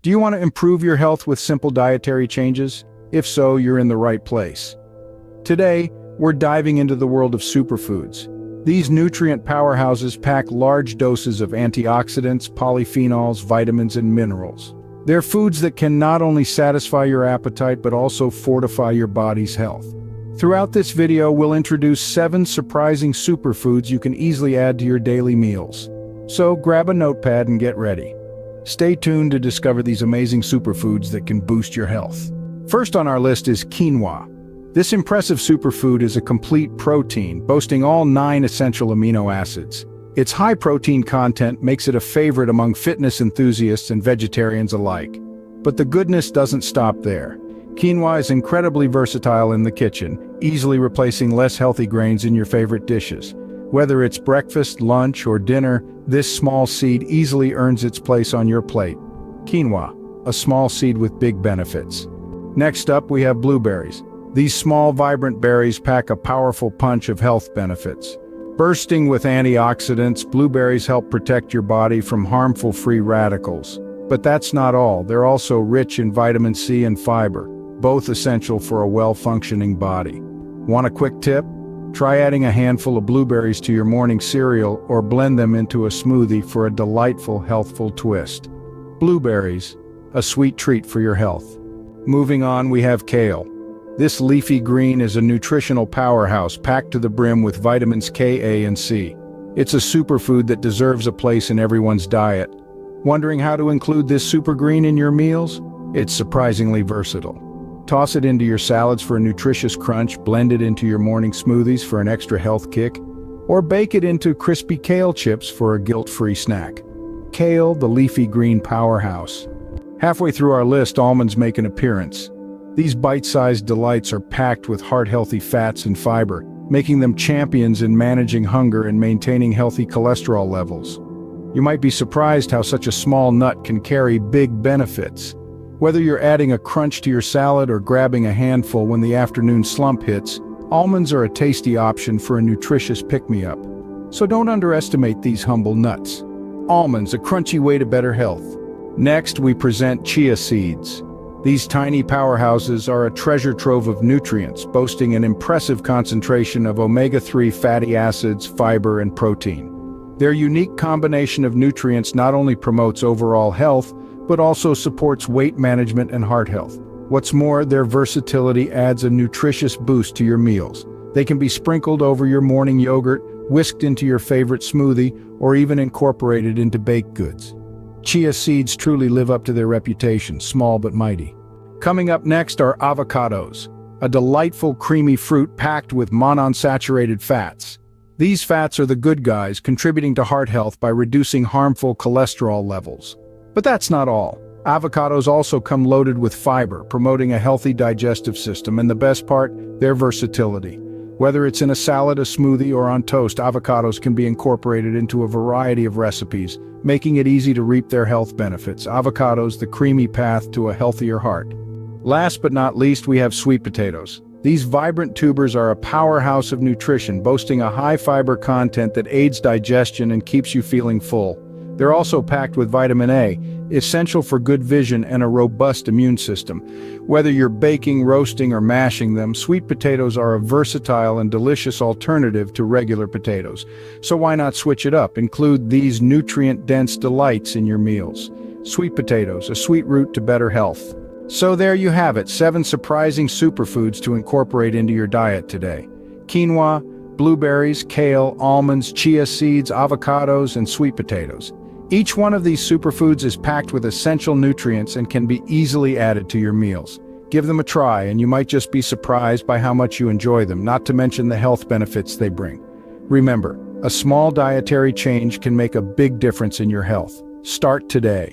Do you want to improve your health with simple dietary changes? If so, you're in the right place. Today, we're diving into the world of superfoods. These nutrient powerhouses pack large doses of antioxidants, polyphenols, vitamins, and minerals. They're foods that can not only satisfy your appetite but also fortify your body's health. Throughout this video, we'll introduce 7 surprising superfoods you can easily add to your daily meals. So grab a notepad and get ready. Stay tuned to discover these amazing superfoods that can boost your health. First on our list is quinoa. This impressive superfood is a complete protein, boasting all 9 essential amino acids. Its high protein content makes it a favorite among fitness enthusiasts and vegetarians alike. But the goodness doesn't stop there. Quinoa is incredibly versatile in the kitchen, easily replacing less healthy grains in your favorite dishes. Whether it's breakfast, lunch, or dinner, this small seed easily earns its place on your plate. Quinoa, a small seed with big benefits. Next up, we have blueberries. These small, vibrant berries pack a powerful punch of health benefits. Bursting with antioxidants, blueberries help protect your body from harmful free radicals. But that's not all. They're also rich in vitamin C and fiber, both essential for a well-functioning body. Want a quick tip? Try adding a handful of blueberries to your morning cereal or blend them into a smoothie for a delightful, healthful twist. Blueberries, a sweet treat for your health. Moving on, we have kale. This leafy green is a nutritional powerhouse packed to the brim with vitamins K, A, and C. It's a superfood that deserves a place in everyone's diet. Wondering how to include this super green in your meals? It's surprisingly versatile. Toss it into your salads for a nutritious crunch, blend it into your morning smoothies for an extra health kick, or bake it into crispy kale chips for a guilt-free snack. Kale, the leafy green powerhouse. Halfway through our list, almonds make an appearance. These bite-sized delights are packed with heart-healthy fats and fiber, making them champions in managing hunger and maintaining healthy cholesterol levels. You might be surprised how such a small nut can carry big benefits. Whether you're adding a crunch to your salad or grabbing a handful when the afternoon slump hits, almonds are a tasty option for a nutritious pick-me-up. So don't underestimate these humble nuts. Almonds, a crunchy way to better health. Next, we present chia seeds. These tiny powerhouses are a treasure trove of nutrients, boasting an impressive concentration of omega-3 fatty acids, fiber, and protein. Their unique combination of nutrients not only promotes overall health, but also supports weight management and heart health. What's more, their versatility adds a nutritious boost to your meals. They can be sprinkled over your morning yogurt, whisked into your favorite smoothie, or even incorporated into baked goods. Chia seeds truly live up to their reputation, small but mighty. Coming up next are avocados, a delightful creamy fruit packed with monounsaturated fats. These fats are the good guys, contributing to heart health by reducing harmful cholesterol levels. But that's not all. Avocados also come loaded with fiber, promoting a healthy digestive system, and the best part, their versatility. Whether it's in a salad, a smoothie, or on toast, avocados can be incorporated into a variety of recipes, making it easy to reap their health benefits. Avocados, the creamy path to a healthier heart. Last but not least, we have sweet potatoes. These vibrant tubers are a powerhouse of nutrition, boasting a high fiber content that aids digestion and keeps you feeling full. They're also packed with vitamin A, essential for good vision and a robust immune system. Whether you're baking, roasting, or mashing them, sweet potatoes are a versatile and delicious alternative to regular potatoes. So why not switch it up? Include these nutrient-dense delights in your meals. Sweet potatoes, a sweet route to better health. So there you have it, 7 surprising superfoods to incorporate into your diet today. Quinoa, blueberries, kale, almonds, chia seeds, avocados, and sweet potatoes. Each one of these superfoods is packed with essential nutrients and can be easily added to your meals. Give them a try and you might just be surprised by how much you enjoy them, not to mention the health benefits they bring. Remember, a small dietary change can make a big difference in your health. Start today.